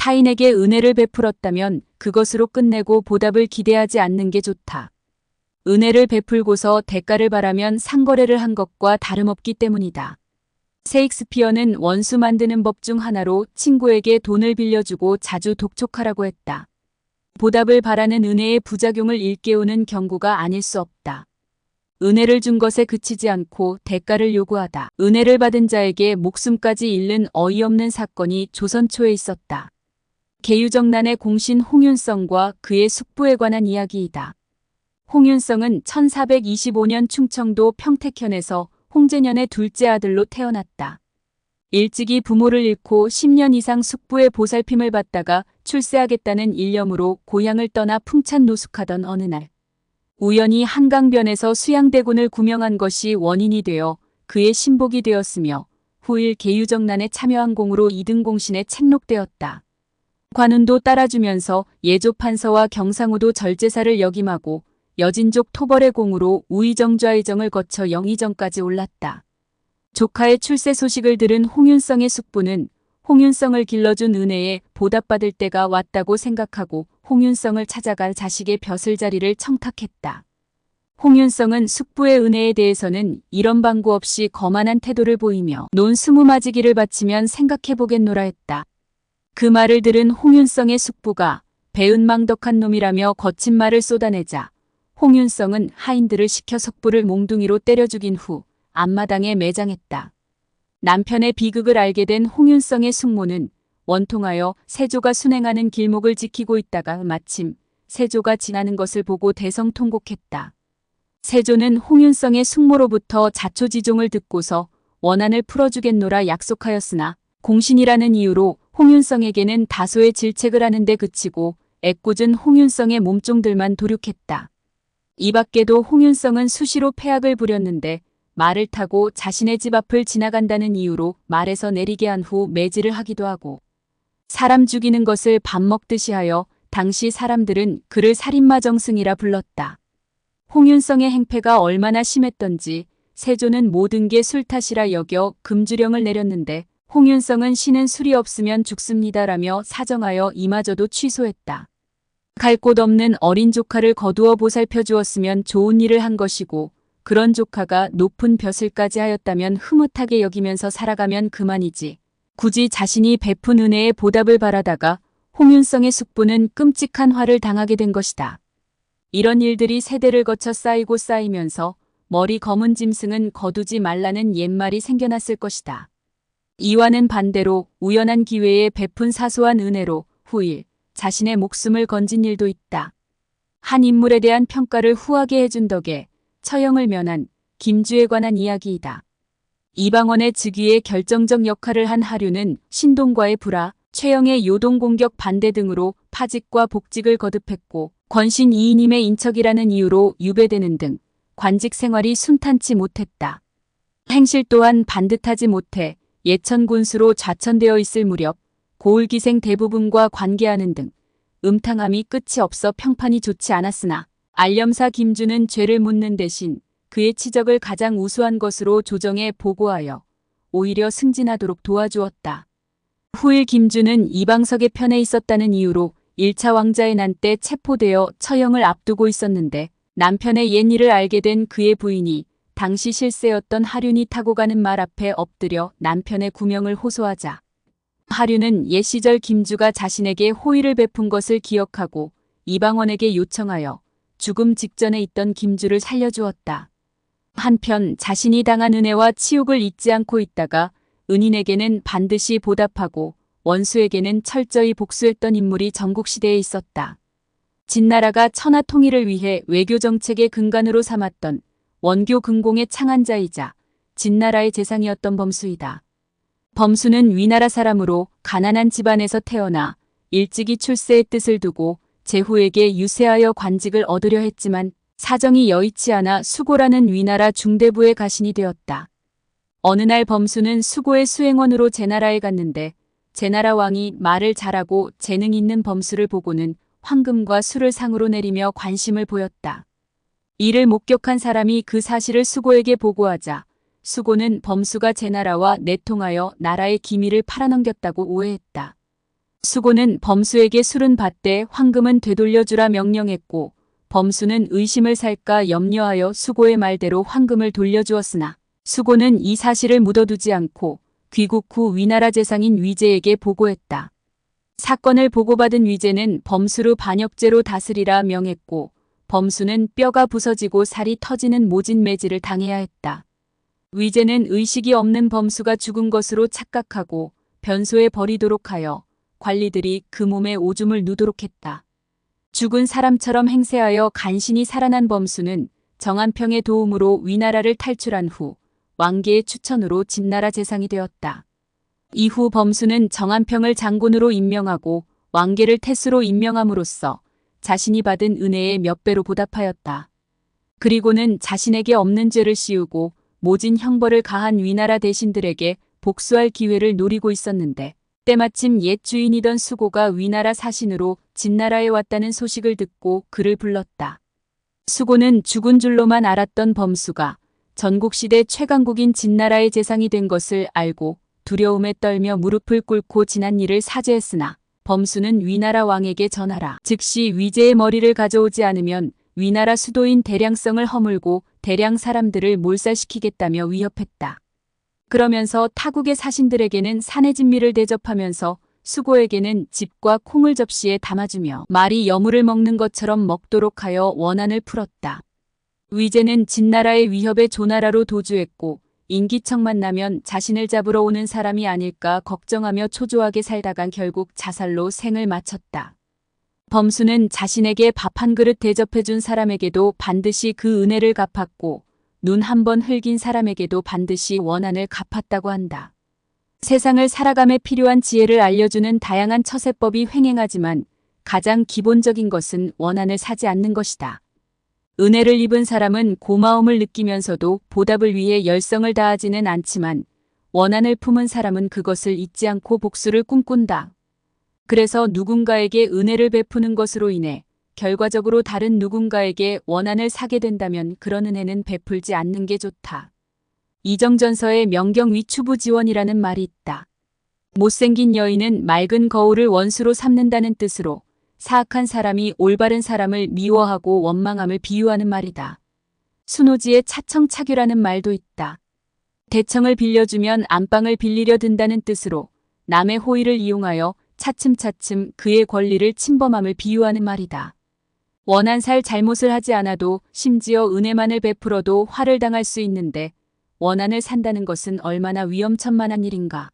타인에게 은혜를 베풀었다면 그것으로 끝내고 보답을 기대하지 않는 게 좋다. 은혜를 베풀고서 대가를 바라면 상거래를 한 것과 다름없기 때문이다. 셰익스피어는 원수 만드는 법 중 하나로 친구에게 돈을 빌려주고 자주 독촉하라고 했다. 보답을 바라는 은혜의 부작용을 일깨우는 경고가 아닐 수 없다. 은혜를 준 것에 그치지 않고 대가를 요구하다. 은혜를 받은 자에게 목숨까지 잃는 어이없는 사건이 조선 초에 있었다. 계유정난의 공신 홍윤성과 그의 숙부에 관한 이야기이다. 홍윤성은 1425년 충청도 평택현에서 홍제년의 둘째 아들로 태어났다. 일찍이 부모를 잃고 10년 이상 숙부의 보살핌을 받다가 출세하겠다는 일념으로 고향을 떠나 풍찬 노숙하던 어느 날 우연히 한강변에서 수양대군을 구명한 것이 원인이 되어 그의 신복이 되었으며 후일 계유정난에 참여한 공으로 2등 공신에 책록되었다. 관운도 따라주면서 예조판서와 경상우도 절제사를 역임하고 여진족 토벌의 공으로 우의정좌의정을 거쳐 영의정까지 올랐다. 조카의 출세 소식을 들은 홍윤성의 숙부는 홍윤성을 길러준 은혜에 보답받을 때가 왔다고 생각하고 홍윤성을 찾아가 자식의 벼슬자리를 청탁했다. 홍윤성은 숙부의 은혜에 대해서는 이런 방구 없이 거만한 태도를 보이며 논 20마지기를 바치면 생각해보겠노라 했다. 그 말을 들은 홍윤성의 숙부가 배은망덕한 놈이라며 거친 말을 쏟아내자 홍윤성은 하인들을 시켜 석부를 몽둥이로 때려 죽인 후 앞마당에 매장했다. 남편의 비극을 알게 된 홍윤성의 숙모는 원통하여 세조가 순행하는 길목을 지키고 있다가 마침 세조가 지나는 것을 보고 대성통곡했다. 세조는 홍윤성의 숙모로부터 자초지종을 듣고서 원한을 풀어주겠노라 약속하였으나 공신이라는 이유로 홍윤성에게는 다소의 질책을 하는데 그치고 애꿎은 홍윤성의 몸종들만 도륙했다. 이 밖에도 홍윤성은 수시로 패악을 부렸는데 말을 타고 자신의 집 앞을 지나간다는 이유로 말에서 내리게 한 후 매질을 하기도 하고 사람 죽이는 것을 밥 먹듯이 하여 당시 사람들은 그를 살인마정승이라 불렀다. 홍윤성의 행패가 얼마나 심했던지 세조는 모든 게 술 탓이라 여겨 금주령을 내렸는데 홍윤성은 신은 술이 없으면 죽습니다라며 사정하여 이마저도 취소했다. 갈 곳 없는 어린 조카를 거두어 보살펴 주었으면 좋은 일을 한 것이고 그런 조카가 높은 벼슬까지 하였다면 흐뭇하게 여기면서 살아가면 그만이지. 굳이 자신이 베푼 은혜에 보답을 바라다가 홍윤성의 숙부는 끔찍한 화를 당하게 된 것이다. 이런 일들이 세대를 거쳐 쌓이고 쌓이면서 머리 검은 짐승은 거두지 말라는 옛말이 생겨났을 것이다. 이와는 반대로 우연한 기회에 베푼 사소한 은혜로 후일 자신의 목숨을 건진 일도 있다. 한 인물에 대한 평가를 후하게 해준 덕에 처형을 면한 김주에 관한 이야기이다. 이방원의 즉위에 결정적 역할을 한 하류는 신동과의 불화, 최영의 요동공격 반대 등으로 파직과 복직을 거듭했고 권신 이이님의 인척이라는 이유로 유배되는 등 관직 생활이 순탄치 못했다. 행실 또한 반듯하지 못해 예천 군수로 좌천되어 있을 무렵 고을기생 대부분과 관계하는 등 음탕함이 끝이 없어 평판이 좋지 않았으나 알렴사 김주는 죄를 묻는 대신 그의 치적을 가장 우수한 것으로 조정에 보고하여 오히려 승진하도록 도와주었다. 후일 김주는 이방석의 편에 있었다는 이유로 1차 왕자의 난 때 체포되어 처형을 앞두고 있었는데 남편의 옛 일을 알게 된 그의 부인이 당시 실세였던 하륜이 타고 가는 말 앞에 엎드려 남편의 구명을 호소하자 하륜은 옛 시절 김주가 자신에게 호의를 베푼 것을 기억하고 이방원에게 요청하여 죽음 직전에 있던 김주를 살려주었다. 한편 자신이 당한 은혜와 치욕을 잊지 않고 있다가 은인에게는 반드시 보답하고 원수에게는 철저히 복수했던 인물이 전국시대에 있었다. 진나라가 천하 통일을 위해 외교정책의 근간으로 삼았던 원교 근공의 창안자이자 진나라의 재상이었던 범수이다. 범수는 위나라 사람으로 가난한 집안에서 태어나 일찍이 출세의 뜻을 두고 제후에게 유세하여 관직을 얻으려 했지만 사정이 여의치 않아 수고라는 위나라 중대부의 가신이 되었다. 어느 날 범수는 수고의 수행원으로 제나라에 갔는데 제나라 왕이 말을 잘하고 재능 있는 범수를 보고는 황금과 술을 상으로 내리며 관심을 보였다. 이를 목격한 사람이 그 사실을 수고에게 보고하자 수고는 범수가 제나라와 내통하여 나라의 기밀을 팔아넘겼다고 오해했다. 수고는 범수에게 술은 받되 황금은 되돌려주라 명령했고 범수는 의심을 살까 염려하여 수고의 말대로 황금을 돌려주었으나 수고는 이 사실을 묻어두지 않고 귀국 후 위나라 재상인 위제에게 보고했다. 사건을 보고받은 위제는 범수를 반역죄로 다스리라 명했고 범수는 뼈가 부서지고 살이 터지는 모진 매질을 당해야 했다. 위제는 의식이 없는 범수가 죽은 것으로 착각하고 변소에 버리도록 하여 관리들이 그 몸에 오줌을 누도록 했다. 죽은 사람처럼 행세하여 간신히 살아난 범수는 정한평의 도움으로 위나라를 탈출한 후 왕계의 추천으로 진나라 재상이 되었다. 이후 범수는 정한평을 장군으로 임명하고 왕계를 태수로 임명함으로써 자신이 받은 은혜의 몇 배로 보답하였다. 그리고는 자신에게 없는 죄를 씌우고 모진 형벌을 가한 위나라 대신들에게 복수할 기회를 노리고 있었는데 때마침 옛 주인이던 수고가 위나라 사신으로 진나라에 왔다는 소식을 듣고 그를 불렀다. 수고는 죽은 줄로만 알았던 범수가 전국시대 최강국인 진나라의 재상이 된 것을 알고 두려움에 떨며 무릎을 꿇고 지난 일을 사죄했으나 범수는 위나라 왕에게 전하라. 즉시 위제의 머리를 가져오지 않으면 위나라 수도인 대량성을 허물고 대량 사람들을 몰살시키겠다며 위협했다. 그러면서 타국의 사신들에게는 산의 진미를 대접하면서 수고에게는 집과 콩을 접시에 담아주며 말이 여물을 먹는 것처럼 먹도록 하여 원한을 풀었다. 위제는 진나라의 위협에 조나라로 도주했고 인기척만 나면 자신을 잡으러 오는 사람이 아닐까 걱정하며 초조하게 살다간 결국 자살로 생을 마쳤다. 범수는 자신에게 밥 한 그릇 대접해준 사람에게도 반드시 그 은혜를 갚았고 눈 한 번 흘긴 사람에게도 반드시 원한을 갚았다고 한다. 세상을 살아감에 필요한 지혜를 알려주는 다양한 처세법이 횡행하지만 가장 기본적인 것은 원한을 사지 않는 것이다. 은혜를 입은 사람은 고마움을 느끼면서도 보답을 위해 열성을 다하지는 않지만 원한을 품은 사람은 그것을 잊지 않고 복수를 꿈꾼다. 그래서 누군가에게 은혜를 베푸는 것으로 인해 결과적으로 다른 누군가에게 원한을 사게 된다면 그런 은혜는 베풀지 않는 게 좋다. 이정전서에 명경위추부지원이라는 말이 있다. 못생긴 여인은 맑은 거울을 원수로 삼는다는 뜻으로 사악한 사람이 올바른 사람을 미워하고 원망함을 비유하는 말이다. 순호지에 차청차규라는 말도 있다. 대청을 빌려주면 안방을 빌리려 든다는 뜻으로 남의 호의를 이용하여 차츰차츰 그의 권리를 침범함을 비유하는 말이다. 원한 살 잘못을 하지 않아도 심지어 은혜만을 베풀어도 화를 당할 수 있는데 원한을 산다는 것은 얼마나 위험천만한 일인가.